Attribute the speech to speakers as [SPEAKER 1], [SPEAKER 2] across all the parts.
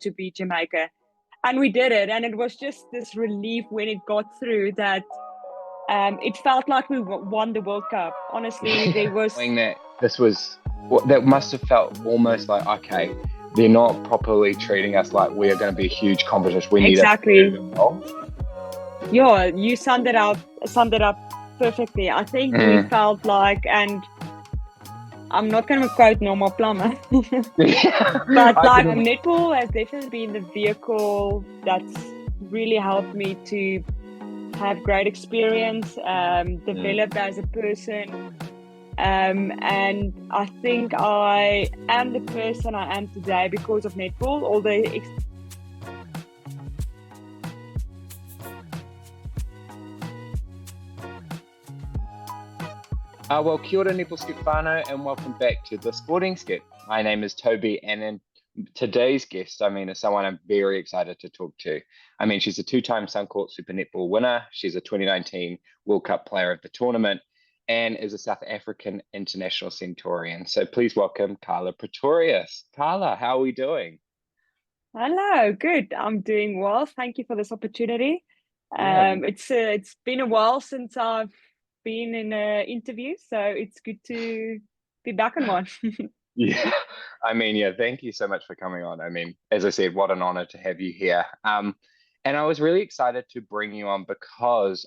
[SPEAKER 1] to beat Jamaica. And we did it. And it was just this relief when it got through that it felt like we won the World Cup. Honestly, there was...
[SPEAKER 2] Knowing that that must have felt almost like, okay, they're not properly treating us like we are going to be a huge competition. We need
[SPEAKER 1] exactly.
[SPEAKER 2] to
[SPEAKER 1] Yeah, you summed it up perfectly. I think we felt like, and I'm not going to quote Norma Plummer, but like netball has definitely been the vehicle that's really helped me to have great experience, develop as a person. And I think I am the person I am today because of netball. All the
[SPEAKER 2] well, kia ora netball skip whānau, and welcome back to the Sporting Skip. My name is Toby, and in today's guest, is someone I'm very excited to talk to. She's a two-time Suncourt Super Netball winner. She's a 2019 World Cup player of the tournament and is a South African international centurion. So please welcome Karla Pretorius. Karla, how are we doing?
[SPEAKER 1] Hello, good. I'm doing well. Thank you for this opportunity. It's been a while since I've been in an interview, so it's good to be back on one.
[SPEAKER 2] Yeah, thank you so much for coming on. As I said, what an honor to have you here. And I was really excited to bring you on because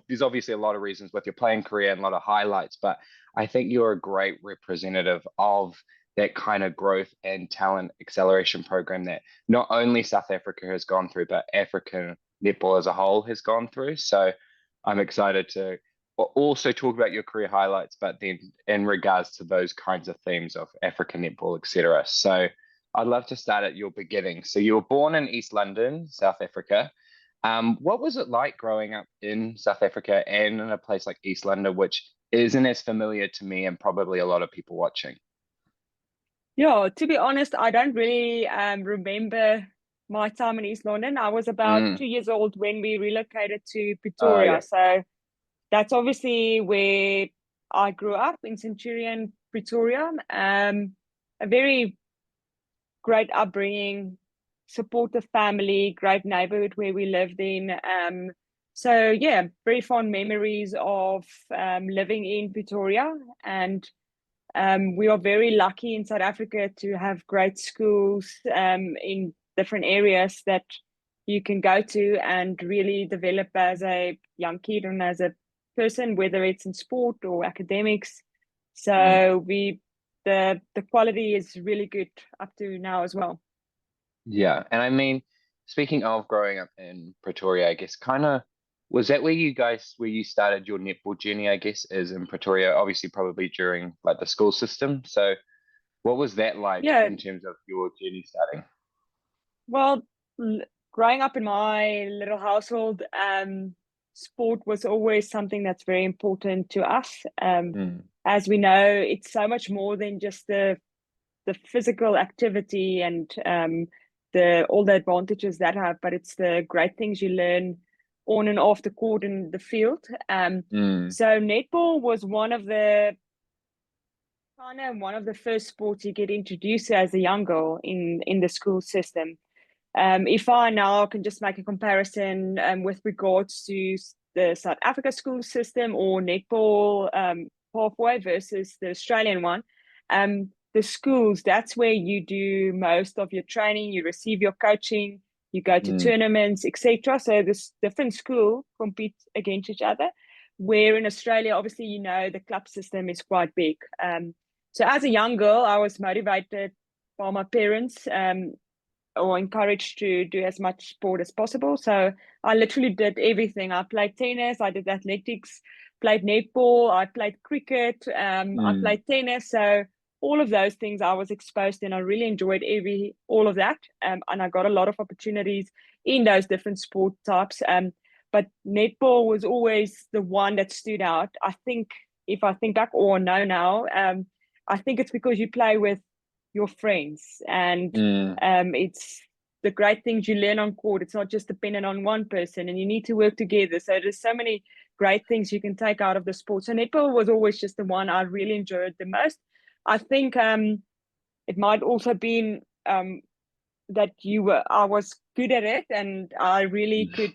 [SPEAKER 2] there's obviously a lot of reasons with your playing career and a lot of highlights, but I think you're a great representative of that kind of growth and talent acceleration program that not only South Africa has gone through, but African netball as a whole has gone through. So I'm excited to also talk about your career highlights, but then in regards to those kinds of themes of African netball, etc. So I'd love to start at your beginning. So you were born in East London, South Africa. What was it like growing up in South Africa and in a place like East London, which isn't as familiar to me and probably a lot of people watching?
[SPEAKER 1] Yeah, to be honest, I don't really remember my time in East London. I was about 2 years old when we relocated to Pretoria.
[SPEAKER 2] Yeah.
[SPEAKER 1] So that's obviously where I grew up, in Centurion, Pretoria. A very great upbringing, supportive family, great neighborhood where we lived in. So yeah, very fond memories of living in Pretoria. And we are very lucky in South Africa to have great schools in different areas that you can go to and really develop as a young kid and as a person, whether it's in sport or academics. So the quality is really good up to now as well.
[SPEAKER 2] Yeah, and speaking of growing up in Pretoria, I guess was that where you started your netball journey, I guess, is in Pretoria, obviously probably during like the school system. So what was that like in terms of your journey starting?
[SPEAKER 1] Well, growing up in my little household, sport was always something that's very important to us. As we know, it's so much more than just the physical activity and all the advantages that have, but it's the great things you learn on and off the court and the field. So netball was one of the first sports you get introduced to as a young girl in the school system. If I now can just make a comparison with regards to the South Africa school system or netball halfway versus the Australian one, the schools, that's where you do most of your training, you receive your coaching, you go to tournaments, etc. So this different school compete against each other, where in Australia, obviously, the club system is quite big. So as a young girl, I was motivated by my parents or encouraged to do as much sport as possible. So I literally did everything. I played tennis, I did athletics, played netball, I played cricket, I played tennis. So all of those things I was exposed to, and I really enjoyed all of that. And I got a lot of opportunities in those different sport types. But netball was always the one that stood out. I think if I think back or know now, I think it's because you play with your friends and it's the great things you learn on court. It's not just dependent on one person and you need to work together. So there's so many great things you can take out of the sport. So netball was always just the one I really enjoyed the most. I think it might also been that I was good at it, and I really could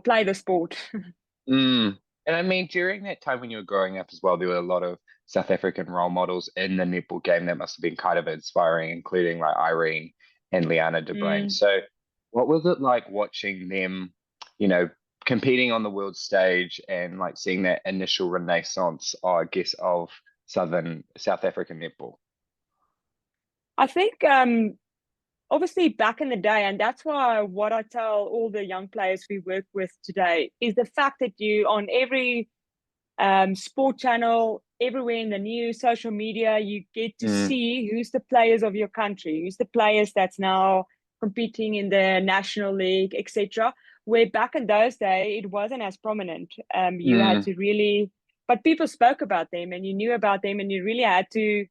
[SPEAKER 1] play the sport.
[SPEAKER 2] Mm. And I mean, during that time when you were growing up as well, there were a lot of South African role models in the netball game that must have been kind of inspiring, including like Irene and Liana de Bruin.
[SPEAKER 1] Mm.
[SPEAKER 2] So, what was it like watching them, you know, competing on the world stage and like seeing that initial renaissance, I guess, of South African netball?
[SPEAKER 1] I think obviously back in the day, and that's why what I tell all the young players we work with today is the fact that you on every sport channel, everywhere in the news, social media, you get to
[SPEAKER 2] Mm,
[SPEAKER 1] see who's the players of your country, who's the players that's now competing in the national league, etc. Where back in those days, it wasn't as prominent. You had
[SPEAKER 2] mm,
[SPEAKER 1] to really, but people spoke about them and you knew about them, and you really had to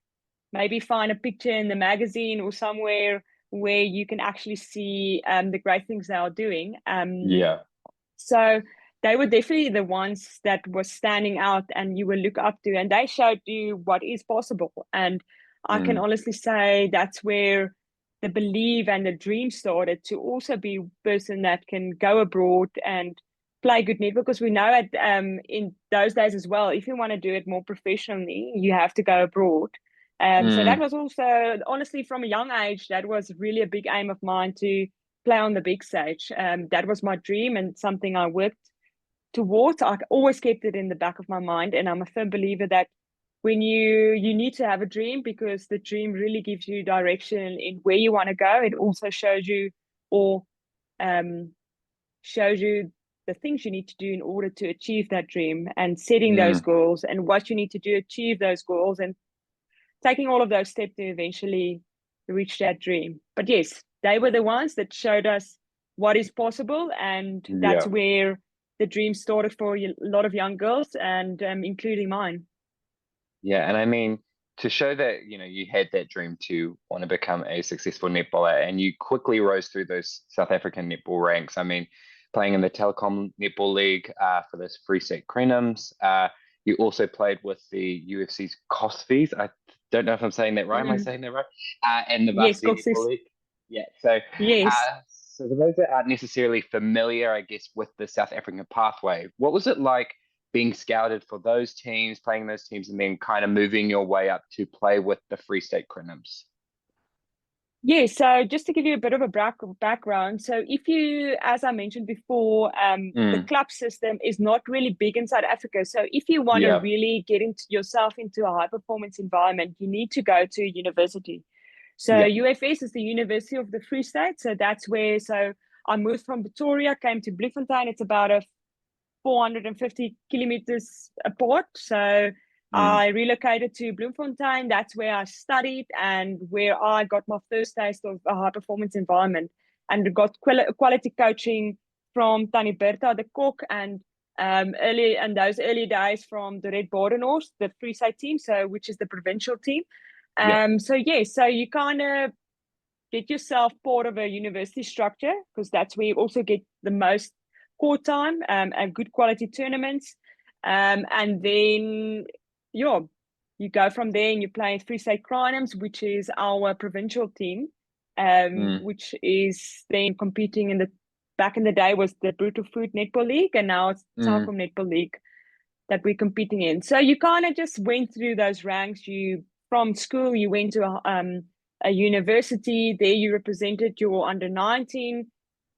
[SPEAKER 1] maybe find a picture in the magazine or somewhere where you can actually see the great things they are doing.
[SPEAKER 2] yeah.
[SPEAKER 1] So they were definitely the ones that were standing out and you will look up to, and they showed you what is possible. And I can
[SPEAKER 2] Mm,
[SPEAKER 1] honestly say that's where the belief and the dream started, to also be a person that can go abroad and play good netball, because we know at in those days as well, if you want to do it more professionally, you have to go abroad. So that
[SPEAKER 2] mm,
[SPEAKER 1] was also, honestly, from a young age, that was really a big aim of mine, to play on the big stage. That was my dream and something I worked towards. I always kept it in the back of my mind, and I'm a firm believer that when you need to have a dream, because the dream really gives you direction in where you want to go. It also shows you, or um, shows you the things you need to do in order to achieve that dream, and setting those
[SPEAKER 2] mm.
[SPEAKER 1] goals and what you need to do to achieve those goals, and taking all of those steps to eventually reach that dream. But yes, they were the ones that showed us what is possible, and that's
[SPEAKER 2] Yeah.
[SPEAKER 1] where the dream started for a lot of young girls, and including mine.
[SPEAKER 2] Yeah, and I mean, to show that, you had that dream to want to become a successful netballer and you quickly rose through those South African netball ranks. I mean, playing in the Telecom Netball League for those Free State Crenums. You also played with the UFC's Cosvies. I don't know if I'm saying that right. Am I
[SPEAKER 1] Mm.
[SPEAKER 2] saying that right? And the
[SPEAKER 1] Yes,
[SPEAKER 2] Varsity Netball
[SPEAKER 1] Coxes.
[SPEAKER 2] League. Yeah, so
[SPEAKER 1] Yes.
[SPEAKER 2] for those that aren't necessarily familiar, I guess, with the South African pathway, what was it like being scouted for those teams, playing those teams, and then kind of moving your way up to play with the Free State Crenums?
[SPEAKER 1] Yeah, so just to give you a bit of a background, so if you, as I mentioned before, the
[SPEAKER 2] Mm,
[SPEAKER 1] club system is not really big in South Africa. So if you want to
[SPEAKER 2] yeah.
[SPEAKER 1] really get into yourself into a high performance environment, you need to go to university. So
[SPEAKER 2] Yeah.
[SPEAKER 1] UFS is the University of the Free State. So that's where, so I moved from Pretoria, came to Bloemfontein. It's about a 450 kilometers apart. So
[SPEAKER 2] Mm,
[SPEAKER 1] I relocated to Bloemfontein. That's where I studied and where I got my first taste of a high performance environment, and got quality coaching from Tanny Berta de Kok, and early in those early days from the Red Bordenors, the Free State team, so which is the provincial team.
[SPEAKER 2] yeah.
[SPEAKER 1] So yes, so you kind of get yourself part of a university structure, because that's where you also get the most court time and good quality tournaments. And then, yeah, you go from there and you play Free State Crinums, which is our provincial team,
[SPEAKER 2] Mm,
[SPEAKER 1] which is then competing in the, back in the day was the Brutal Food Netball League, and now it's
[SPEAKER 2] mm,
[SPEAKER 1] Telkom Netball League that we're competing in. So you kind of just went through those ranks. You, from school, you went to a university. There you represented your under 19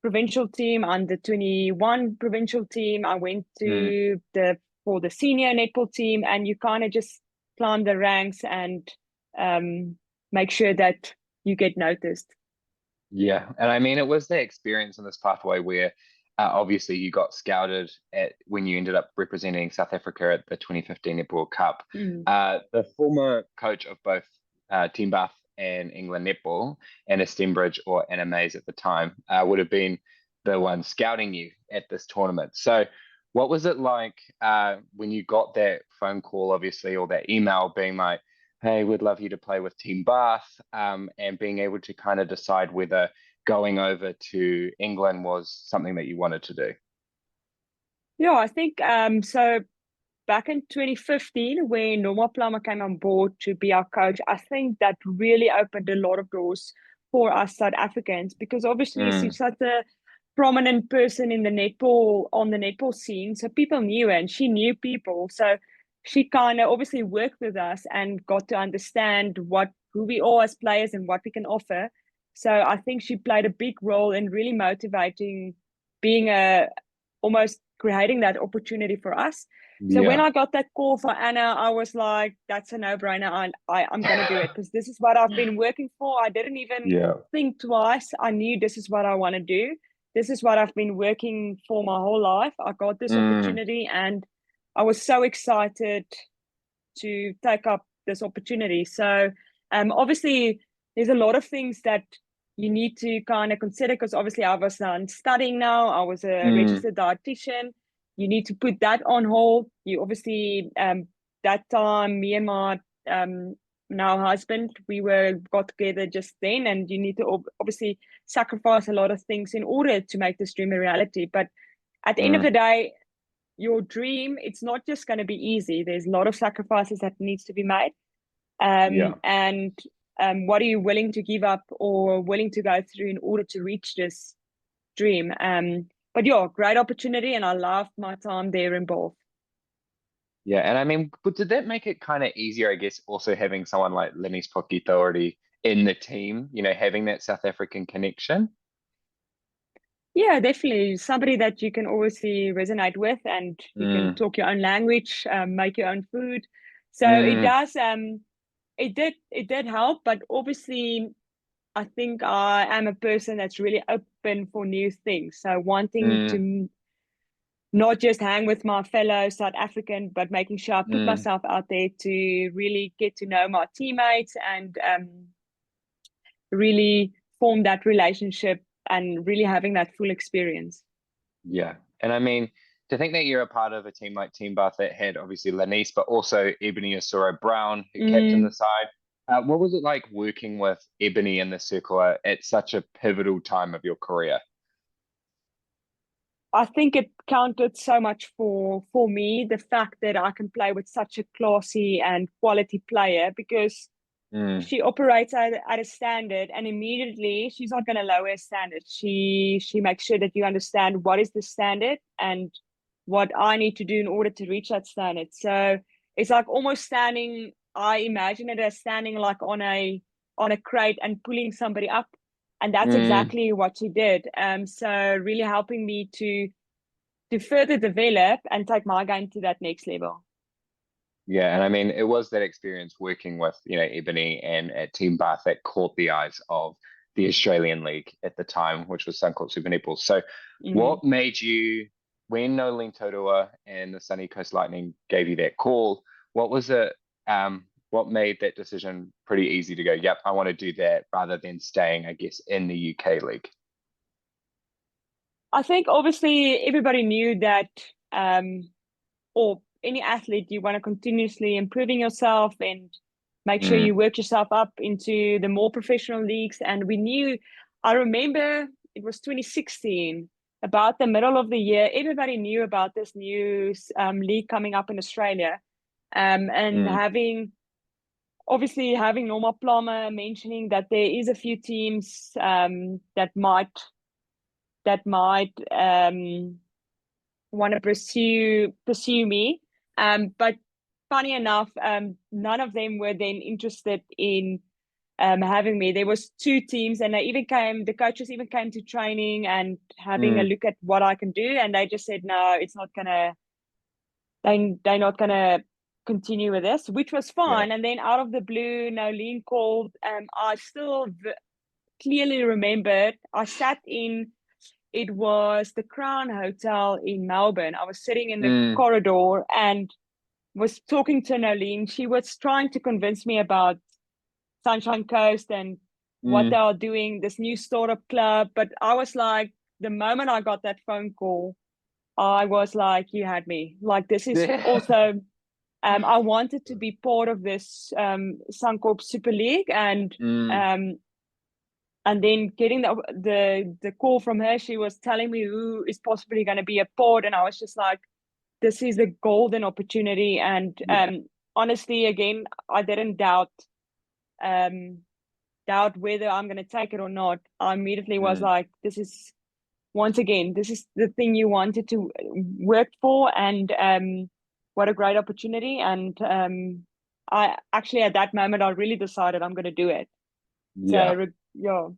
[SPEAKER 1] provincial team, under 21 provincial team. I went
[SPEAKER 2] mm.
[SPEAKER 1] to the for the senior netball team, and you kind of just climb the ranks and make sure that you get noticed.
[SPEAKER 2] Yeah, and I mean, it was the experience in this pathway where obviously you got scouted at when you ended up representing South Africa at the 2015 Netball Cup.
[SPEAKER 1] Mm.
[SPEAKER 2] The former coach of both Team Bath and England Netball, Anna Stembridge or Anna Mays at the time, would have been the one scouting you at this tournament. So, what was it like when you got that phone call, obviously, or that email being like, hey, we'd love you to play with Team Bath, and being able to kind of decide whether going over to England was something that you wanted to do.
[SPEAKER 1] Yeah, I think so. back in 2015, when Norma Plummer came on board to be our coach, I think that really opened a lot of doors for us South Africans, because obviously she's such a prominent person in the netball scene. So people knew her and she knew people. So she kind of obviously worked with us and got to understand who we are as players and what we can offer. So I think she played a big role in really motivating, being almost creating that opportunity for us. So when I got that call for Anna, I was like, that's a no-brainer. I'm going to do it, because this is what I've been working for. I didn't even think twice. I knew this is what I want to do. This is what I've been working for my whole life. I got this opportunity and I was so excited to take up this opportunity. So obviously there's a lot of things that you need to kind of consider, because obviously I was studying now. I was a registered dietitian. You need to put that on hold. You obviously, that time, me and my now husband, we got together just then, and you need to obviously sacrifice a lot of things in order to make this dream a reality. But at the end of the day, your dream, it's not just going to be easy. There's a lot of sacrifices that needs to be made. And what are you willing to give up or willing to go through in order to reach this dream? But yeah, great opportunity, and I loved my time there in both.
[SPEAKER 2] Yeah, and I mean, but did that make it kind of easier, I guess, also having someone like Lenny's Pokita already in the team, having that South African connection?
[SPEAKER 1] Yeah, definitely. Somebody that you can obviously resonate with, and you can talk your own language, make your own food. So it does, it did help, but obviously I think I am a person that's really open for new things. So wanting to not just hang with my fellow South African, but making sure I put myself out there to really get to know my teammates and really form that relationship and really having that full experience.
[SPEAKER 2] Yeah. And I mean, to think that you're a part of a team like Team Bath that had obviously Lanice, but also Ebony Osoro Brown, who captained the side. What was it like working with Ebony in the circle at such a pivotal time of your career?
[SPEAKER 1] I think it counted so much for me, the fact that I can play with such a classy and quality player, because she operates at a standard, and immediately she's not going to lower her standard. She makes sure that you understand what is the standard and what I need to do in order to reach that standard. So it's like almost standing, I imagine it as standing like on a crate and pulling somebody up. And that's exactly what she did. So really helping me to further develop and take my game to that next level.
[SPEAKER 2] Yeah, and I mean, it was that experience working with, Ebony and at Team Bath that caught the eyes of the Australian League at the time, which was Suncorp Super Netball. So what made you, when Nolene Taurua and the Sunny Coast Lightning gave you that call, what was it, what made that decision pretty easy to go, yep, I want to do that, rather than staying, I guess, in the UK League?
[SPEAKER 1] I think obviously everybody knew that, or any athlete, you want to continuously improving yourself and make sure you work yourself up into the more professional leagues. And we knew, I remember it was 2016, about the middle of the year, everybody knew about this new league coming up in Australia. And obviously having Norma Plummer mentioning that there is a few teams that might want to pursue me. But funny enough, none of them were then interested in having me. There was two teams, and the coaches even came to training and having a look at what I can do, and they just said, no, it's not gonna, they're not gonna continue with this, which was fine. And then out of the blue, Nolene called. I still clearly remembered, I sat in, it was the Crown Hotel in Melbourne. I was sitting in the corridor and was talking to Nolene. She was trying to convince me about Sunshine Coast and what they are doing, this new startup club. But I was like, the moment I got that phone call, I was like, you had me. Like, this is also, I wanted to be part of this Suncorp Super League, and then getting the call from her, she was telling me who is possibly going to be a part, and I was just like, this is a golden opportunity. And honestly, again, I didn't doubt whether I'm going to take it or not. I immediately was like, this is the thing you wanted to work for, and what a great opportunity. And I actually, at that moment, I really decided I'm going to do it.
[SPEAKER 2] Yeah.
[SPEAKER 1] So yeah.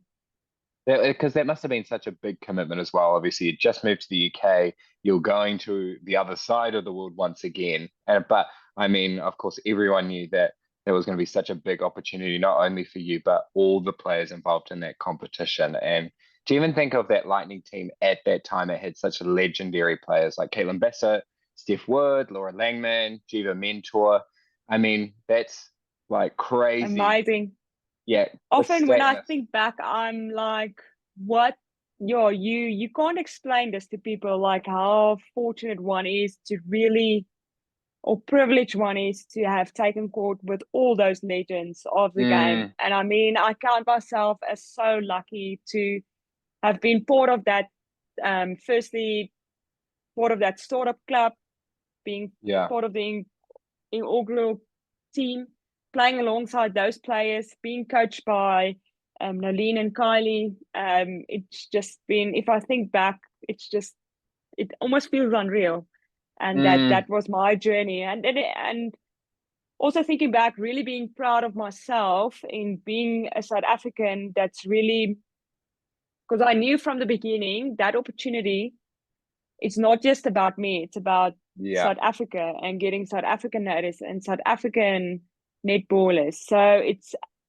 [SPEAKER 2] Because that must have been such a big commitment as well. Obviously, you just moved to the UK. You're going to the other side of the world once again. But I mean, of course, everyone knew that there was going to be such a big opportunity, not only for you, but all the players involved in that competition. And to even think of that Lightning team at that time, it had such legendary players like Caitlin Bassett, Steph Wood, Laura Langman, Jiva Mentor. I mean, that's like crazy.
[SPEAKER 1] Amazing.
[SPEAKER 2] Yeah.
[SPEAKER 1] Often when I think back, I'm like, what? You can't explain this to people, like how fortunate one is to really, or privileged one is to have taken court with all those legends of the game. And I mean, I count myself as so lucky to have been part of that. Firstly, part of that startup club, being part of the inaugural team, playing alongside those players, being coached by Nolene and Kylie. It's just been, if I think back, it almost feels unreal. And that was my journey. And also thinking back, really being proud of myself in being a South African. That's really, because I knew from the beginning that opportunity, it's not just about me, it's about South Africa and getting South African notice and South African netballers. So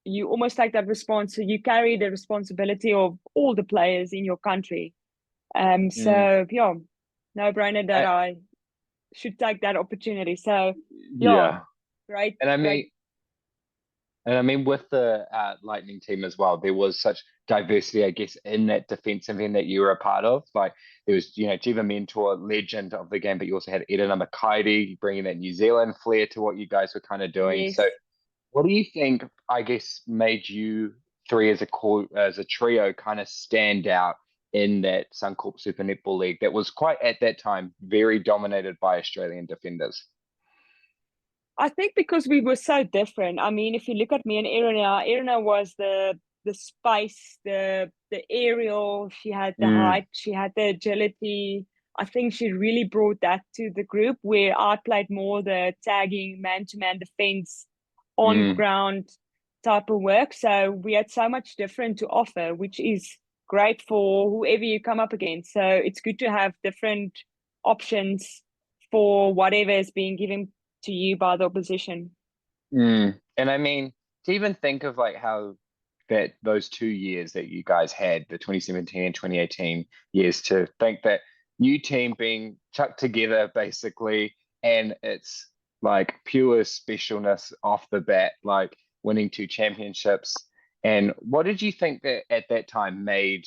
[SPEAKER 1] you almost take that response. So you carry the responsibility of all the players in your country. So yeah, no brainer that I should take that opportunity. So great.
[SPEAKER 2] And I mean, with the Lightning team as well, there was such diversity, I guess, in that defensive end that you were a part of. Like there was, Jiva Mentor, legend of the game, but you also had Edina Makaidi bringing that New Zealand flair to what you guys were kind of doing.
[SPEAKER 1] Yes.
[SPEAKER 2] So, what do you think, I guess, made you three as a trio kind of stand out in that Suncorp Super Netball League that was quite at that time very dominated by Australian defenders?
[SPEAKER 1] I think because we were so different. I mean, if you look at me and Irina was the space, the aerial. She had the height, she had the agility. I think she really brought that to the group, where I played more the tagging, man-to-man defense, on ground type of work. So we had so much different to offer, which is great for whoever you come up against. So it's good to have different options for whatever is being given to you by the opposition.
[SPEAKER 2] And I mean, to even think of like how those 2 years that you guys had, the 2017 and 2018 years, to think that new team being chucked together basically, and it's like pure specialness off the bat, like winning 2 championships. And what did you think that at that time made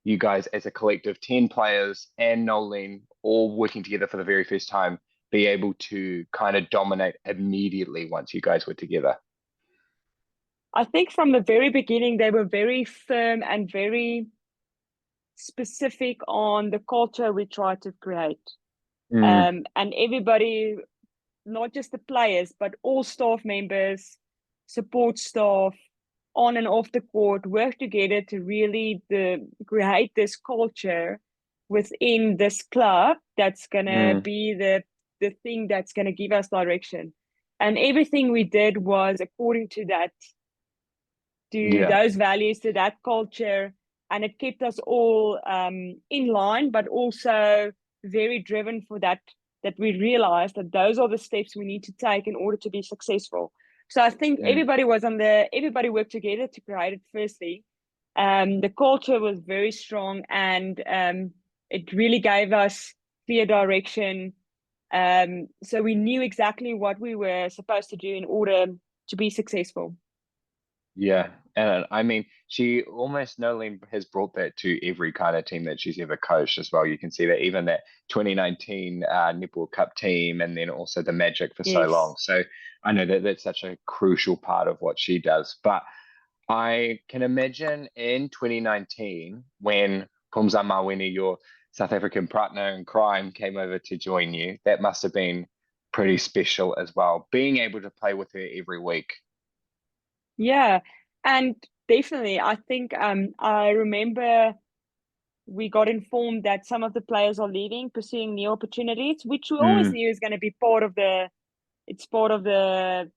[SPEAKER 2] you guys as a collective, 10 players and Nolene all working together for the very first time, be able to kind of dominate immediately once you guys were together?
[SPEAKER 1] I think from the very beginning, they were very firm and very specific on the culture we tried to create. And everybody, not just the players, but all staff members, support staff, on and off the court, work together to really create this culture within this club that's going to be the thing that's going to give us direction. And everything we did was according to that, to those values, to that culture. And it kept us all in line, but also very driven for that we realized that those are the steps we need to take in order to be successful. So I think everybody worked together to create it. Firstly, the culture was very strong, and it really gave us clear direction. So we knew exactly what we were supposed to do in order to be successful.
[SPEAKER 2] Yeah. And I mean, Nolene has brought that to every kind of team that she's ever coached as well. You can see that even that 2019 Netball Cup team, and then also the Magic for so long. So I know that that's such a crucial part of what she does. But I can imagine in 2019 when Kumza Mawini, your South African partner in crime came over to join you. That must have been pretty special as well, being able to play with her every week.
[SPEAKER 1] Yeah, and definitely, I think I remember we got informed that some of the players are leaving, pursuing new opportunities, which we always
[SPEAKER 2] Mm,
[SPEAKER 1] knew is going to be part of the. It's part of the.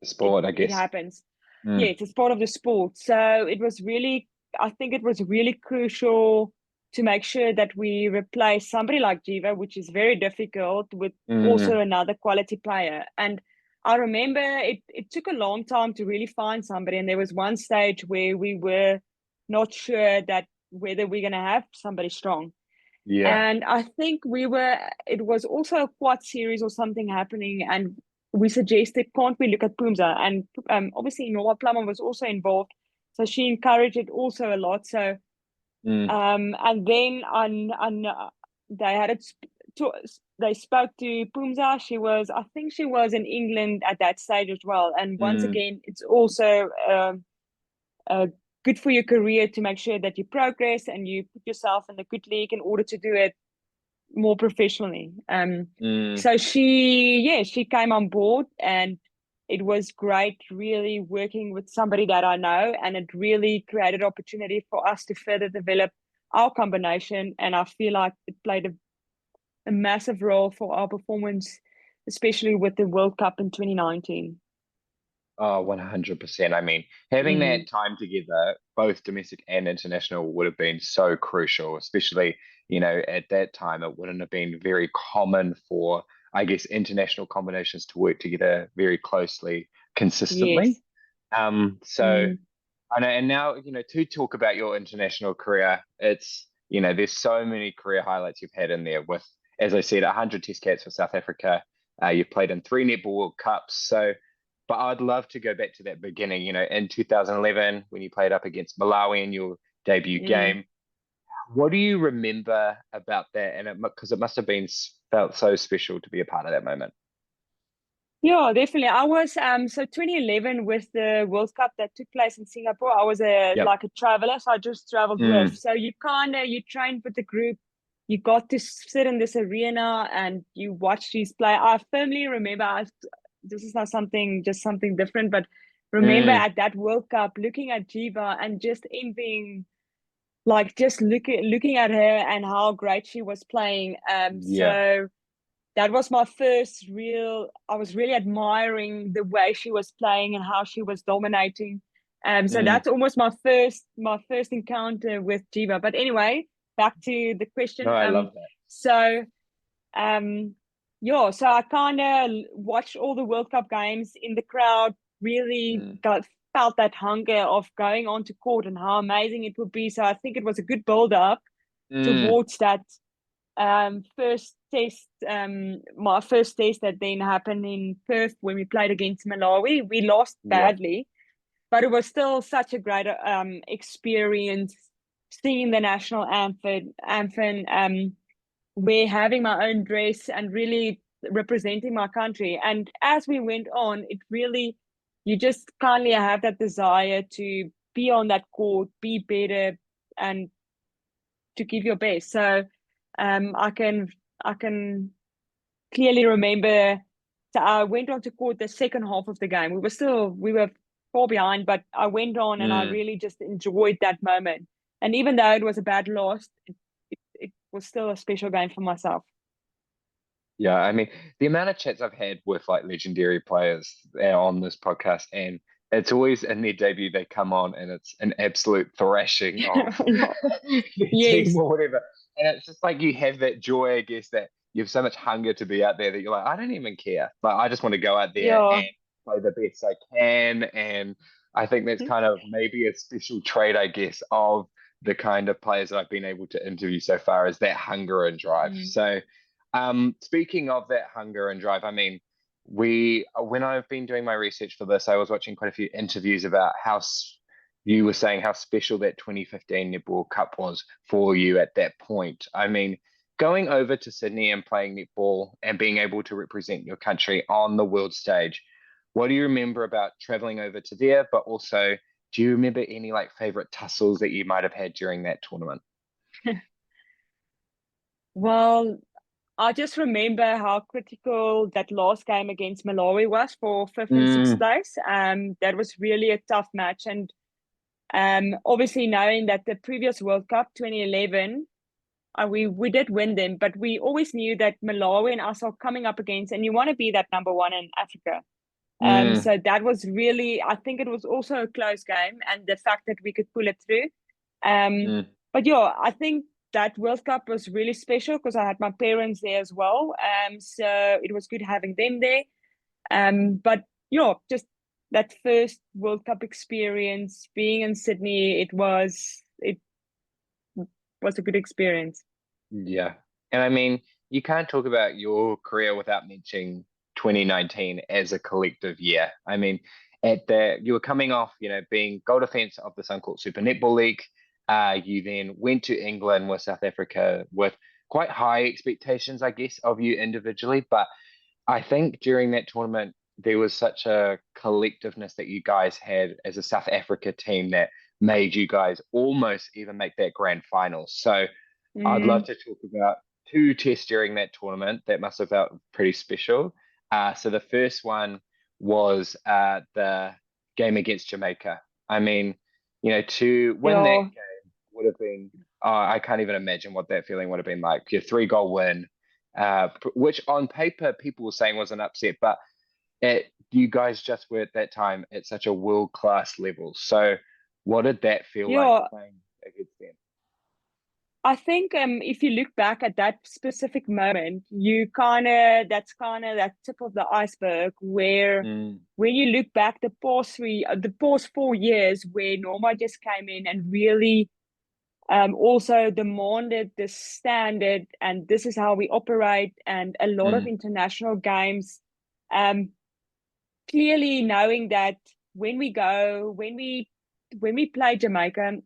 [SPEAKER 2] the
[SPEAKER 1] It
[SPEAKER 2] sport, I
[SPEAKER 1] it
[SPEAKER 2] guess.
[SPEAKER 1] happens.
[SPEAKER 2] Mm,
[SPEAKER 1] Yes, it's part of the sport. So it was really. I think it was really crucial to make sure that we replace somebody like Jiva, which is very difficult, with
[SPEAKER 2] mm,
[SPEAKER 1] also another quality player. And I remember it took a long time to really find somebody. And there was one stage where we were not sure that whether we're going to have somebody strong.
[SPEAKER 2] yeah.
[SPEAKER 1] And I think it was also a quad series or something happening. And we suggested, can't we look at Pumza? And obviously, Norma Plummer was also involved. So she encouraged it also a lot. So,
[SPEAKER 2] Mm,
[SPEAKER 1] and then they had it, they spoke to Pumza. I think she was in England at that stage as well. And once
[SPEAKER 2] mm,
[SPEAKER 1] again, it's also good for your career to make sure that you progress and you put yourself in a good league in order to do it more professionally.
[SPEAKER 2] mm.
[SPEAKER 1] So she came on board, and it was great really working with somebody that I know, and it really created opportunity for us to further develop our combination. And I feel like it played a massive role for our performance, especially with the World Cup in 2019.
[SPEAKER 2] Oh, 100%. I mean, having
[SPEAKER 1] Mm,
[SPEAKER 2] that time together, both domestic and international, would have been so crucial, especially, at that time, it wouldn't have been very common for, I guess, international combinations to work together very closely,
[SPEAKER 1] yes.
[SPEAKER 2] consistently. So
[SPEAKER 1] Mm,
[SPEAKER 2] I know, and now, to talk about your international career, there's so many career highlights you've had in there with, as I said, 100 test caps for South Africa. You've played in 3 Netball World Cups. But I'd love to go back to that beginning, in 2011 when you played up against Malawi in your debut
[SPEAKER 1] mm.
[SPEAKER 2] game. What do you remember about that? And because it must have been felt so special to be a part of that moment.
[SPEAKER 1] Yeah, definitely. I was so 2011 with the World Cup that took place in Singapore. I was
[SPEAKER 2] Yep.
[SPEAKER 1] like a traveler, so I just traveled with.
[SPEAKER 2] Mm,
[SPEAKER 1] So you trained with the group. You got to sit in this arena and you watch these play. I firmly remember. This is not just something different, but remember
[SPEAKER 2] mm,
[SPEAKER 1] at that World Cup looking at Jiva and just envying, like just looking at her and how great she was playing.
[SPEAKER 2] yeah.
[SPEAKER 1] So that was my first I was really admiring the way she was playing and how she was dominating. So
[SPEAKER 2] Mm,
[SPEAKER 1] that's almost my first encounter with Jiva. But anyway, back to the
[SPEAKER 2] no,
[SPEAKER 1] question.
[SPEAKER 2] I love that.
[SPEAKER 1] So yeah, so I kind of watched all the World Cup games in the crowd, really
[SPEAKER 2] Mm,
[SPEAKER 1] felt that hunger of going onto court and how amazing it would be. So I think it was a good build up
[SPEAKER 2] mm,
[SPEAKER 1] towards that first test, my first test that then happened in Perth when we played against Malawi. We lost
[SPEAKER 2] yep.
[SPEAKER 1] badly, but it was still such a great experience singing the national anthem, we're having my own dress and really representing my country. And as we went on, it really, you just kindly have that desire to be on that court, be better, and to give your best. So I can clearly remember. So I went on to court the second half of the game. We were far behind, but I went on and I
[SPEAKER 2] Mm.
[SPEAKER 1] really just enjoyed that moment. And even though it was a bad loss, it was still a special game for myself.
[SPEAKER 2] Yeah, I mean, the amount of chats I've had with like legendary players on this podcast, and it's always in their debut, they come on and it's an absolute thrashing of their team
[SPEAKER 1] Yes.
[SPEAKER 2] or whatever. And it's just like you have that joy, I guess, that you have so much hunger to be out there that you're like, I don't even care. Like, I just want to go out there
[SPEAKER 1] Yeah.
[SPEAKER 2] and play the best I can. And I think that's kind of maybe a special trait, I guess, of the kind of players that I've been able to interview so far is that hunger and drive.
[SPEAKER 1] Mm.
[SPEAKER 2] So, speaking of that hunger and drive, I mean, when I've been doing my research for this, I was watching quite a few interviews about you were saying how special that 2015 Netball Cup was for you at that point. I mean, going over to Sydney and playing netball and being able to represent your country on the world stage, what do you remember about traveling over to there? But also, do you remember any like favorite tussles that you might have had during that tournament?
[SPEAKER 1] Well, I just remember how critical that last game against Malawi was for fifth and sixth
[SPEAKER 2] Mm,
[SPEAKER 1] place. That was really a tough match, and obviously knowing that the previous World Cup 2011, we did win them, but we always knew that Malawi and us are coming up against, and you want to be that number one in Africa.
[SPEAKER 2] mm,
[SPEAKER 1] So that was really, I think it was also a close game, and the fact that we could pull it through. Um,
[SPEAKER 2] mm.
[SPEAKER 1] but yeah, I think that World Cup was really special because I had my parents there as well. So it was good having them there. But yeah, just that first World Cup experience, being in Sydney, it was a good experience.
[SPEAKER 2] Yeah. And I mean, you can't talk about your career without mentioning 2019 as a collective year. I mean, you were coming off, being goal defense of the Suncourt Super Netball League. You then went to England with South Africa with quite high expectations, I guess, of you individually. But I think during that tournament, there was such a collectiveness that you guys had as a South Africa team that made you guys almost even make that grand final. So I'd love
[SPEAKER 1] Mm,
[SPEAKER 2] to talk about two tests during that tournament that must have felt pretty special. So the first one was the game against Jamaica. I mean, to win that
[SPEAKER 1] yeah,
[SPEAKER 2] game would have been, I can't even imagine what that feeling would have been like. Your 3-goal win, which on paper people were saying was an upset, but you guys just were at that time at such a world-class level. So what did that feel like
[SPEAKER 1] yeah.
[SPEAKER 2] playing against them?
[SPEAKER 1] I think if you look back at that specific moment, you kind of that tip of the iceberg where
[SPEAKER 2] Mm,
[SPEAKER 1] when you look back the past 4 years where Norma just came in and really also demanded the standard and this is how we operate and a lot of
[SPEAKER 2] mm,
[SPEAKER 1] international games. Um, Clearly knowing that when we play Jamaica,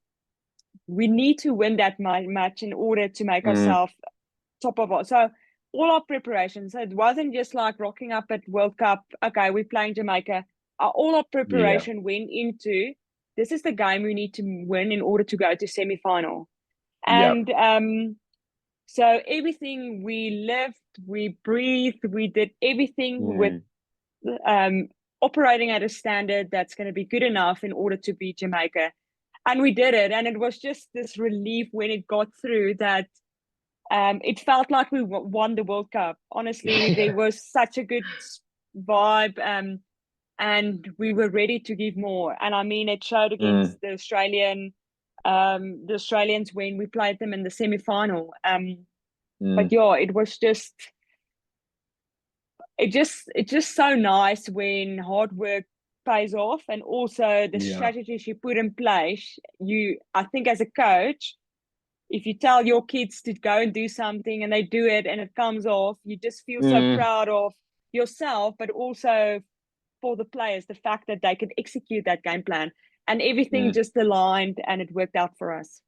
[SPEAKER 1] we need to win that match in order to make
[SPEAKER 2] mm,
[SPEAKER 1] ourselves top of all. So all our preparations, so it wasn't just like rocking up at World Cup. Okay, we're playing Jamaica. All our
[SPEAKER 2] yeah.
[SPEAKER 1] preparation went into this is the game we need to win in order to go to semi-final.
[SPEAKER 2] Yep.
[SPEAKER 1] And so everything we lived, we breathed, we did everything with
[SPEAKER 2] Mm,
[SPEAKER 1] um, operating at a standard that's going to be good enough in order to beat Jamaica. And we did it. And it was just this relief when it got through that it felt like we won the World Cup. Honestly, there
[SPEAKER 2] yeah.
[SPEAKER 1] was such a good vibe, and we were ready to give more. And I mean, it showed against
[SPEAKER 2] Mm,
[SPEAKER 1] the Australians when we played them in the semi-final. But
[SPEAKER 2] mm,
[SPEAKER 1] yeah, it's just so nice when hard work pays off, and also the
[SPEAKER 2] yeah.
[SPEAKER 1] strategies you put in place. I think, as a coach, if you tell your kids to go and do something and they do it and it comes off, you just feel so
[SPEAKER 2] Mm,
[SPEAKER 1] proud of yourself, but also for the players, the fact that they could execute that game plan and everything
[SPEAKER 2] mm.
[SPEAKER 1] just aligned and it worked out for us.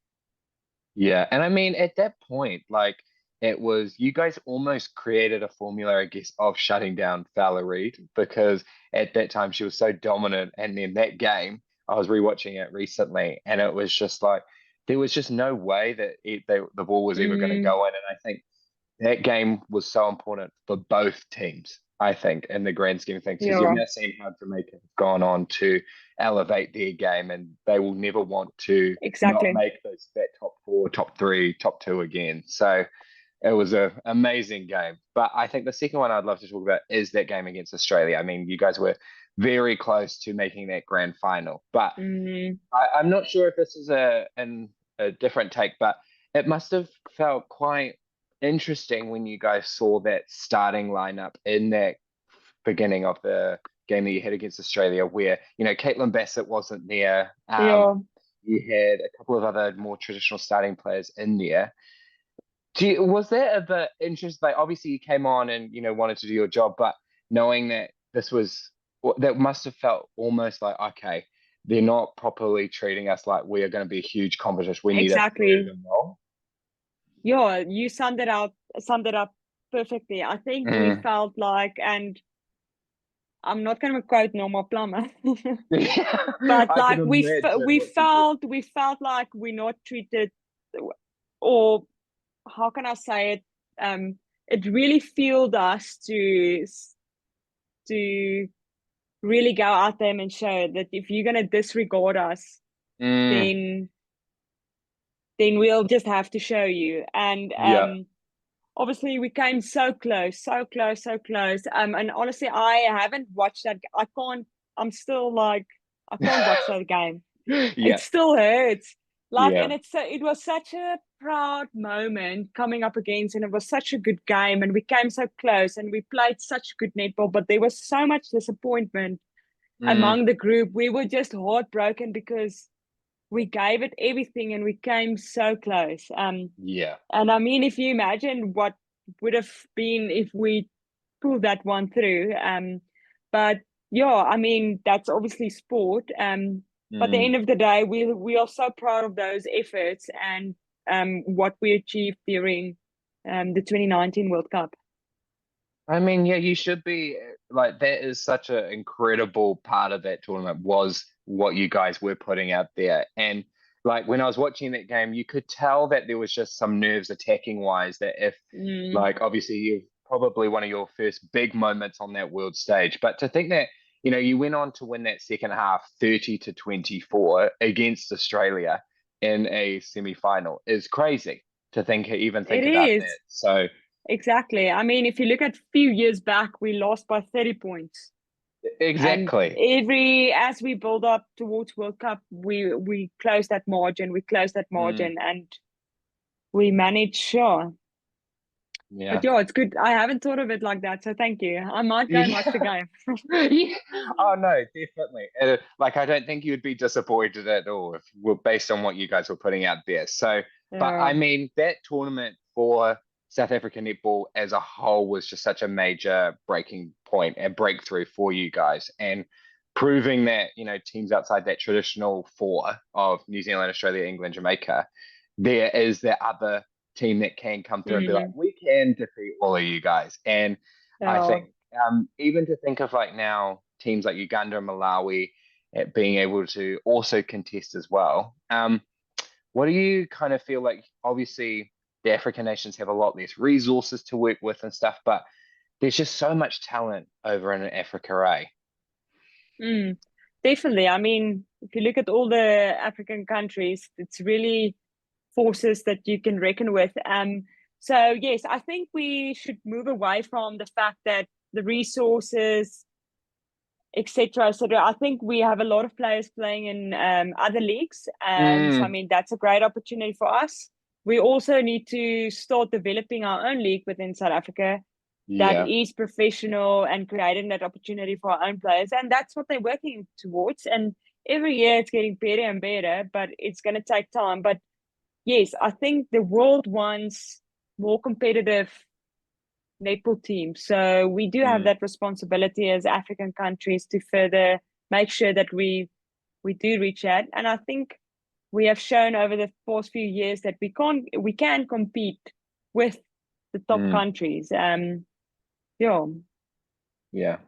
[SPEAKER 2] Yeah. And I mean, at that point, like you guys almost created a formula, I guess, of shutting down Fowler Reed because at that time she was so dominant. And then that game, I was rewatching it recently, and it was just like there was just no way that the ball was ever going to
[SPEAKER 1] Mm,
[SPEAKER 2] go in. And I think that game was so important for both teams, I think, in the grand scheme of things, because you've
[SPEAKER 1] yeah,
[SPEAKER 2] now seen how Jamaica have gone on to elevate their game, and they will never want to not
[SPEAKER 1] exactly.
[SPEAKER 2] make that top 4, top 3, top 2 again. So it was an amazing game. But I think the second one I'd love to talk about is that game against Australia. I mean, you guys were very close to making that grand final, but
[SPEAKER 1] Mm,
[SPEAKER 2] I'm not sure if this is a different take, but it must have felt quite interesting when you guys saw that starting lineup in that beginning of the game that you had against Australia, where Caitlin Bassett wasn't there.
[SPEAKER 1] yeah.
[SPEAKER 2] You had a couple of other more traditional starting players in there. Was that a bit interesting? Like, obviously, you came on and wanted to do your job, but knowing that that must have felt almost like, okay, they're not properly treating us like we are going to be a huge competition. We need to prove
[SPEAKER 1] Exactly.
[SPEAKER 2] them wrong.
[SPEAKER 1] Yeah, you summed it up perfectly. I think we
[SPEAKER 2] Mm.
[SPEAKER 1] felt like, and I'm not going to quote Norma Plummer, but
[SPEAKER 2] I can
[SPEAKER 1] like
[SPEAKER 2] imagine
[SPEAKER 1] we
[SPEAKER 2] what she said.
[SPEAKER 1] felt like we're not treated, or how can I say it? it really fueled us to really go out there and show that if you're going to disregard us, then we'll just have to show you. And obviously we came so close. And honestly, I haven't watched that. I'm still like, I can't watch that game.
[SPEAKER 2] Yeah.
[SPEAKER 1] It still hurts. Like,
[SPEAKER 2] Yeah.
[SPEAKER 1] and it was such a proud moment coming up against, and it was such a good game, and we came so close, and we played such good netball, but there was so much disappointment among the group. We were just heartbroken because we gave it everything and we came so close.
[SPEAKER 2] Yeah.
[SPEAKER 1] And I mean, if you imagine what would have been if we pulled that one through. But yeah, I mean, that's obviously sport. But at the end of the day, we are so proud of those efforts and what we achieved during the 2019 World Cup.
[SPEAKER 2] I mean, yeah, you should be. Like, that is such an incredible part of that tournament, was what you guys were putting out there. And like, when I was watching that game, you could tell that there was just some nerves attacking wise, that if like, obviously you've probably one of your first big moments on that world stage, but to think that, you know, you went on to win that second half 30-24 against Australia in a semi-final is crazy to think about
[SPEAKER 1] It
[SPEAKER 2] that.
[SPEAKER 1] is.
[SPEAKER 2] So
[SPEAKER 1] Exactly. I mean, if you look at a few years back, we lost by 30 points.
[SPEAKER 2] exactly.
[SPEAKER 1] And as we build up towards World Cup, we close that margin. And we managed, sure.
[SPEAKER 2] Yeah.
[SPEAKER 1] But yeah, it's good. I haven't thought of it like that, so thank you. I might go and watch the game.
[SPEAKER 2] Yeah. Oh no, definitely. Like, I don't think you'd be disappointed at all if based on what you guys were putting out there. So, but I mean, that tournament for South African netball as a whole was just such a major breaking point and breakthrough for you guys, and proving that, you know, teams outside that traditional four of New Zealand, Australia, England, Jamaica, there is that other team that can come through and be like, we can defeat all of you guys. And I think even to think of like now teams like Uganda and Malawi being able to also contest as well. What do you kind of feel like? Obviously, the African nations have a lot less resources to work with and stuff, but there's just so much talent over in Africa, eh?
[SPEAKER 1] Definitely. I mean, if you look at all the African countries, it's really forces that you can reckon with. So yes, I think we should move away from the fact that the resources, etc. So I think we have a lot of players playing in other leagues. So I mean, that's a great opportunity for us. We also need to start developing our own league within South Africa that is professional and creating that opportunity for our own players. And that's what they're working towards. And every year it's getting better and better, but it's going to take time. But yes, I think the world wants more competitive netball teams. So we do have that responsibility as African countries to further make sure that we do reach that. And I think we have shown over the past few years that we can compete with the top countries.
[SPEAKER 2] Yeah.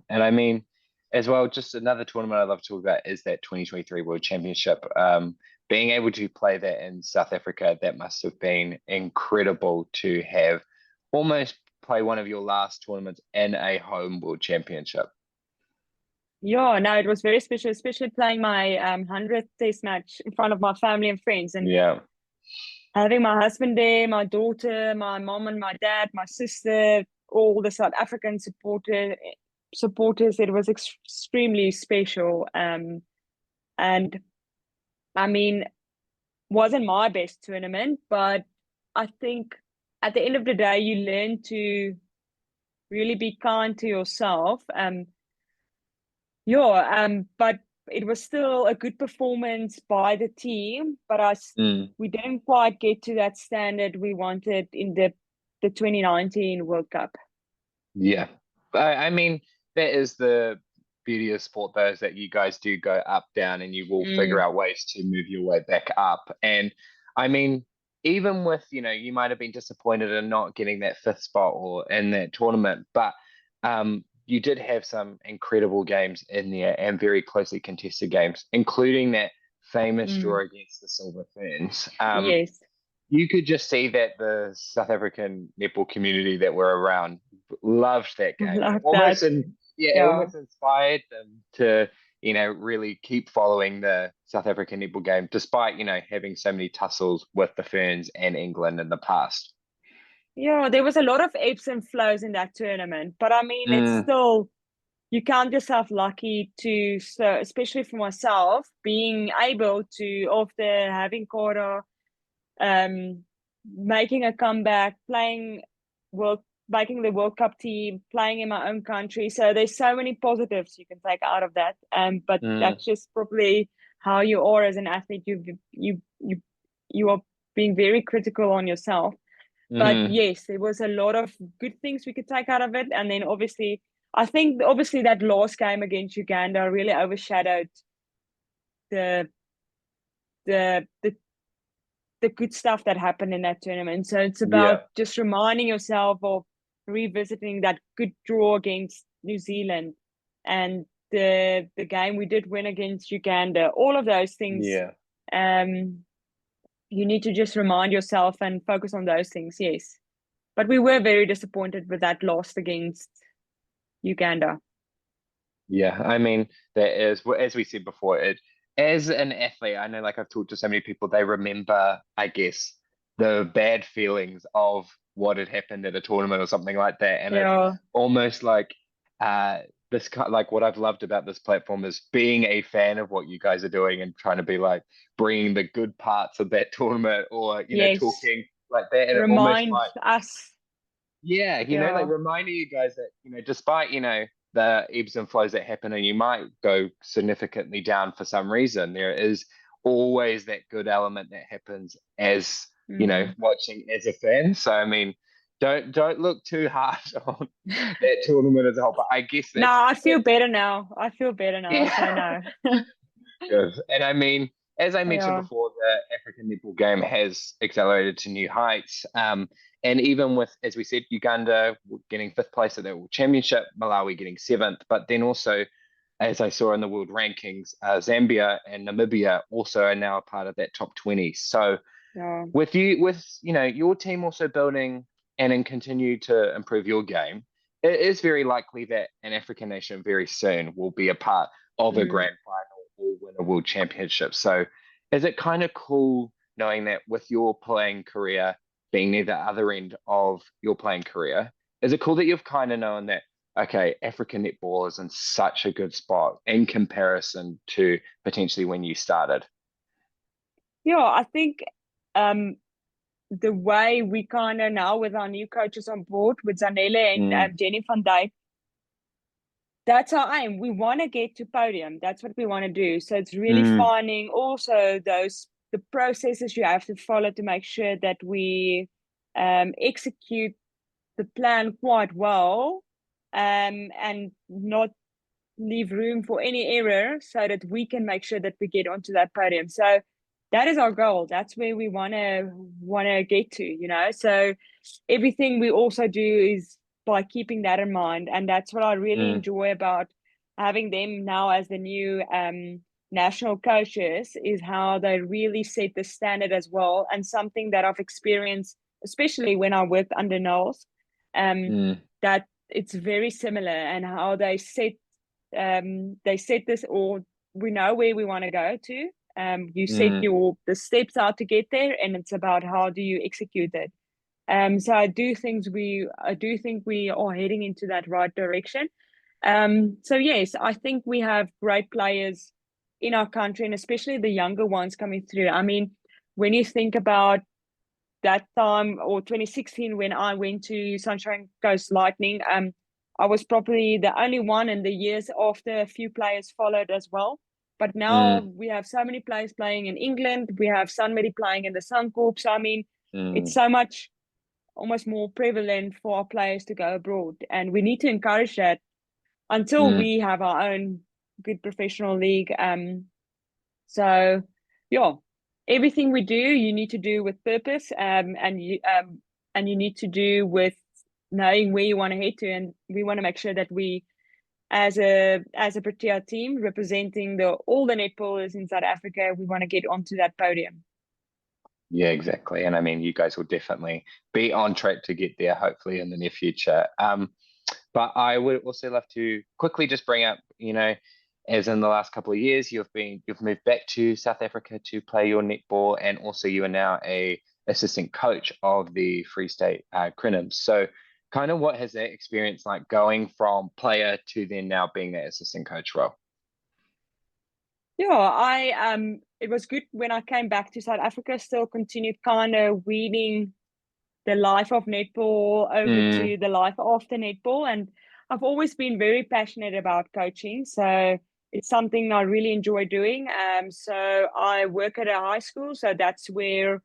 [SPEAKER 2] And I mean, as well, just another tournament I'd love to talk about is that 2023 World Championship. Being able to play that in South Africa, that must have been incredible to have almost play one of your last tournaments in a home World Championship.
[SPEAKER 1] Yeah, no, it was very special, especially playing my 100th test match in front of my family and friends. And having my husband there, my daughter, my mom and my dad, my sister, all the South African supporters, it was extremely special. And I mean, wasn't my best tournament, but I think at the end of the day, you learn to really be kind to yourself. But it was still a good performance by the team, but we didn't quite get to that standard we wanted in the 2019 World Cup.
[SPEAKER 2] Yeah. I mean, that is the beauty of sport, though, is that you guys do go up, down, and you will figure out ways to move your way back up. And I mean, even with, you know, you might have been disappointed in not getting that fifth spot or in that tournament, but you did have some incredible games in there and very closely contested games, including that famous draw against the Silver Ferns.
[SPEAKER 1] Yes.
[SPEAKER 2] you could just see that the South African netball community that were around loved that game.
[SPEAKER 1] Love that.
[SPEAKER 2] It
[SPEAKER 1] Yeah.
[SPEAKER 2] almost inspired them to, really keep following the South African netball game, despite, having so many tussles with the Ferns and England in the past.
[SPEAKER 1] Yeah, there was a lot of ebbs and flows in that tournament, but I mean, it's
[SPEAKER 2] Mm,
[SPEAKER 1] still, you count yourself lucky to, so especially for myself, being able to, after having Karla, um, making a comeback, world, making the World Cup team, playing in my own country. So there's so many positives you can take out of that. But
[SPEAKER 2] mm,
[SPEAKER 1] that's just probably how you are as an athlete. You are being very critical on yourself. But
[SPEAKER 2] mm.
[SPEAKER 1] yes, there was a lot of good things we could take out of it. And then obviously, I think obviously that last game against Uganda really overshadowed the the the the good stuff that happened in that tournament. So it's about
[SPEAKER 2] Yeah,
[SPEAKER 1] just reminding yourself of revisiting that good draw against New Zealand and the game we did win against Uganda. All of those things,
[SPEAKER 2] yeah.
[SPEAKER 1] um, you need to just remind yourself and focus on those things. Yes, but we were very disappointed with that loss against Uganda.
[SPEAKER 2] Yeah, I mean, there is, well, as we said before, as an athlete, I know, like, I've talked to so many people, they remember, I guess, the bad feelings of what had happened at a tournament or something like that. And it's
[SPEAKER 1] Yeah.
[SPEAKER 2] almost like uh this kind, like, what I've loved about this platform is being a fan of what you guys are doing and trying to be like bringing the good parts of that tournament, or
[SPEAKER 1] Yes.
[SPEAKER 2] talking like that, and it almost
[SPEAKER 1] Remind
[SPEAKER 2] like,
[SPEAKER 1] us.
[SPEAKER 2] yeah, like
[SPEAKER 1] Yeah.
[SPEAKER 2] reminding you guys that, despite, the ebbs and flows that happen and you might go significantly down for some reason, there is always that good element that happens as,
[SPEAKER 1] Mm.
[SPEAKER 2] watching as a fan. So, I mean, don't look too hard on that tournament as a whole, but I guess
[SPEAKER 1] No, I feel
[SPEAKER 2] that's
[SPEAKER 1] better now. I feel better now. So
[SPEAKER 2] yeah.
[SPEAKER 1] no.
[SPEAKER 2] Good. And I mean, as I mentioned
[SPEAKER 1] Yeah.
[SPEAKER 2] before, the African netball game has accelerated to new heights. And even with, as we said, Uganda getting fifth place at the World Championship, Malawi getting seventh, but then also, as I saw in the world rankings, Zambia and Namibia also are now a part of that top 20. So
[SPEAKER 1] Yeah.
[SPEAKER 2] with your team also building and then continue to improve your game, it is very likely that an African nation very soon will be a part of a
[SPEAKER 1] Mm.
[SPEAKER 2] grand final or win a world championship. So is it kind of cool knowing that with your playing career being near the other end of your playing career, is it cool that you've kind of known that, okay, African netball is in such a good spot in comparison to potentially when you started?
[SPEAKER 1] Yeah, I think um the way we kind of now with our new coaches on board with Zanele and
[SPEAKER 2] Mm,
[SPEAKER 1] Jenny van Dijk, that's our aim. We want to get to podium. That's what we want to do. So it's really
[SPEAKER 2] mm,
[SPEAKER 1] finding also the processes you have to follow to make sure that we execute the plan quite well, and not leave room for any error so that we can make sure that we get onto that podium. So that is our goal. That's where we wanna get to, So everything we also do is by keeping that in mind. And that's what I really
[SPEAKER 2] mm,
[SPEAKER 1] enjoy about having them now as the new national coaches, is how they really set the standard as well. And something that I've experienced, especially when I worked under Knowles, um,
[SPEAKER 2] mm,
[SPEAKER 1] that it's very similar, and how they set this, or we know where we want to go to. You set
[SPEAKER 2] mm.
[SPEAKER 1] the steps out to get there, and it's about how do you execute it. So I do think we are heading into that right direction. So yes, I think we have great players in our country, and especially the younger ones coming through. I mean, when you think about that time, or 2016, when I went to Sunshine Coast Lightning, I was probably the only one, in the years after a few players followed as well. But now
[SPEAKER 2] Mm,
[SPEAKER 1] we have so many players playing in England. We have somebody playing in the Suncorp. So I mean, it's
[SPEAKER 2] mm,
[SPEAKER 1] so much almost more prevalent for our players to go abroad, and we need to encourage that until
[SPEAKER 2] mm,
[SPEAKER 1] we have our own good professional league. So yeah, everything we do, you need to do with purpose, and you need to do with knowing where you want to head to, and we want to make sure that we, as a Protea team representing all the netballers in South Africa, we want to get onto that podium.
[SPEAKER 2] Yeah, exactly. And I mean, you guys will definitely be on track to get there, hopefully in the near future. But I would also love to quickly just bring up, as in the last couple of years, you've moved back to South Africa to play your netball, and also you are now a assistant coach of the Free State Crinims. So, kind of what has that experience like going from player to then now being that assistant coach role?
[SPEAKER 1] Yeah, I it was good when I came back to South Africa. Still continued kind of weaving the life of netball over
[SPEAKER 2] Mm,
[SPEAKER 1] to the life after netball, and I've always been very passionate about coaching. So it's something I really enjoy doing. So I work at a high school, so that's where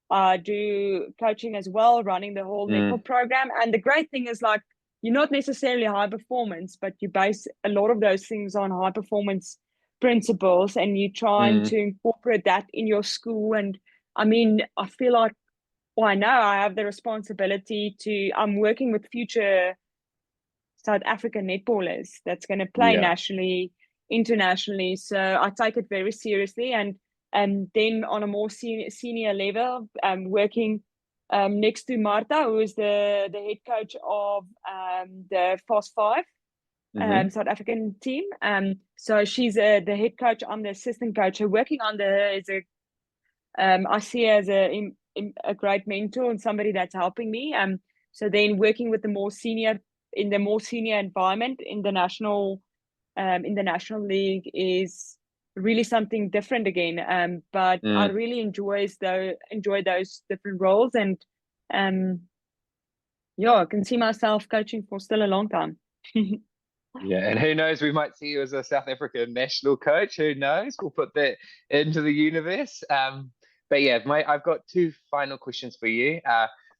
[SPEAKER 1] I do coaching as well, running the whole
[SPEAKER 2] mm,
[SPEAKER 1] netball program. And the great thing is, like, you're not necessarily high performance, but you base a lot of those things on high performance principles, and you're trying
[SPEAKER 2] mm,
[SPEAKER 1] to incorporate that in your school. And I mean, I feel like, well, I know I have the responsibility to, I'm working with future South African netballers that's going to play
[SPEAKER 2] yeah.
[SPEAKER 1] nationally, internationally. So I take it very seriously. And then on a more senior level, working next to Marta, who is the head coach of the Fast Five
[SPEAKER 2] Hmm.
[SPEAKER 1] South African team. So she's the head coach. I'm the assistant coach. So working under her is I see her as a great mentor and somebody that's helping me. So then working with the more senior in the more senior environment in the national league is really something different again. But I
[SPEAKER 2] Mm.
[SPEAKER 1] really enjoy those different roles, and um, yeah, I can see myself coaching for still a long time.
[SPEAKER 2] Yeah, and who knows, we might see you as a South African national coach. Who knows? We'll put that into the universe. But yeah, I've got two final questions for you.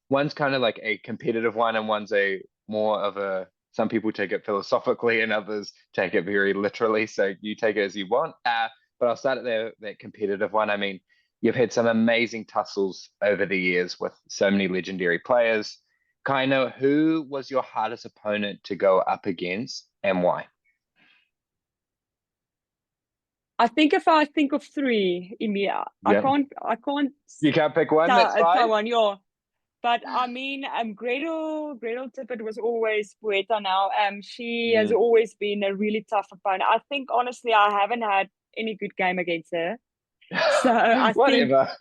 [SPEAKER 2] One's kind of like a competitive one, and one's a more of a, some people take it philosophically and others take it very literally. So you take it as you want. But I'll start at that competitive one. I mean, you've had some amazing tussles over the years with so many legendary players. Kind of, who was your hardest opponent to go up against and why?
[SPEAKER 1] I think if I think of three, Emia,
[SPEAKER 2] Yeah.
[SPEAKER 1] I can't
[SPEAKER 2] You can't pick one, that's
[SPEAKER 1] tell
[SPEAKER 2] fine.
[SPEAKER 1] one. Yeah, but I mean, Gretel Tippett was always Poeta now. She has
[SPEAKER 2] Mm.
[SPEAKER 1] always been a really tough opponent. I think honestly, I haven't had any good game against her. So I think,
[SPEAKER 2] Whatever.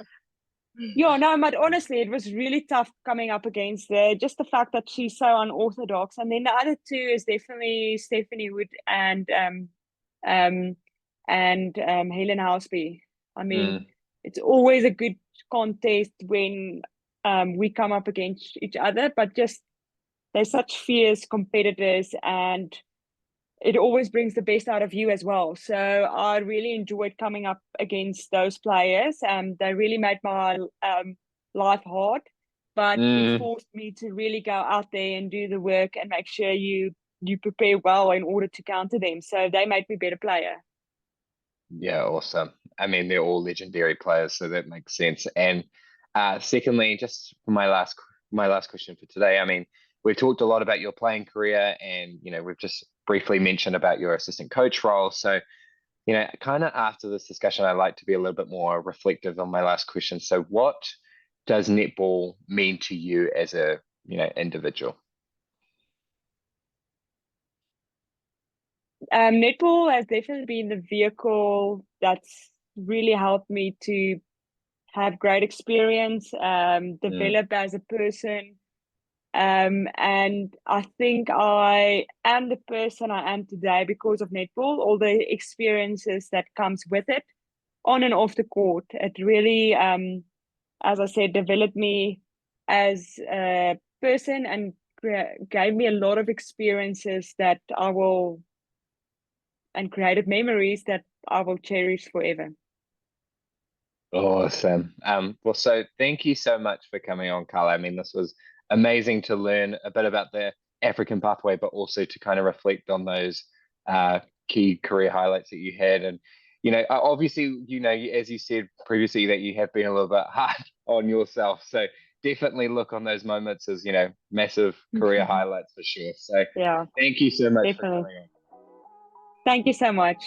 [SPEAKER 1] yeah, no, but honestly, it was really tough coming up against her. Just the fact that she's so unorthodox, and then the other two is definitely Stephanie Wood um, and Helen Houseby. I mean,
[SPEAKER 2] Mm.
[SPEAKER 1] it's always a good contest when we come up against each other, but just they're such fierce competitors, and it always brings the best out of you as well. So I really enjoyed coming up against those players. They really made my life hard, but it
[SPEAKER 2] Mm.
[SPEAKER 1] forced me to really go out there and do the work and make sure you prepare well in order to counter them. So they made me a better player.
[SPEAKER 2] Yeah, awesome. I mean, they're all legendary players, so that makes sense. And secondly, just for my last question for today, I mean, we've talked a lot about your playing career, and we've just briefly mentioned about your assistant coach role. So, kind of after this discussion, I'd like to be a little bit more reflective on my last question. So, what does netball mean to you as a individual?
[SPEAKER 1] Netball has definitely been the vehicle that's really helped me to have great experience,
[SPEAKER 2] Mm.
[SPEAKER 1] develop as a person. And I think I am the person I am today because of netball, all the experiences that comes with it on and off the court. It really, as I said, developed me as a person and gave me a lot of experiences that I will and created memories that I will cherish forever.
[SPEAKER 2] Awesome. Well, so thank you so much for coming on, Carl. I mean, this was amazing to learn a bit about the African pathway, but also to kind of reflect on those key career highlights that you had. And, obviously, as you said previously, that you have been a little bit hard on yourself. So definitely look on those moments as, massive career highlights for sure. So
[SPEAKER 1] Yeah,
[SPEAKER 2] thank you so much for
[SPEAKER 1] definitely.
[SPEAKER 2] coming on.
[SPEAKER 1] Thank you so much.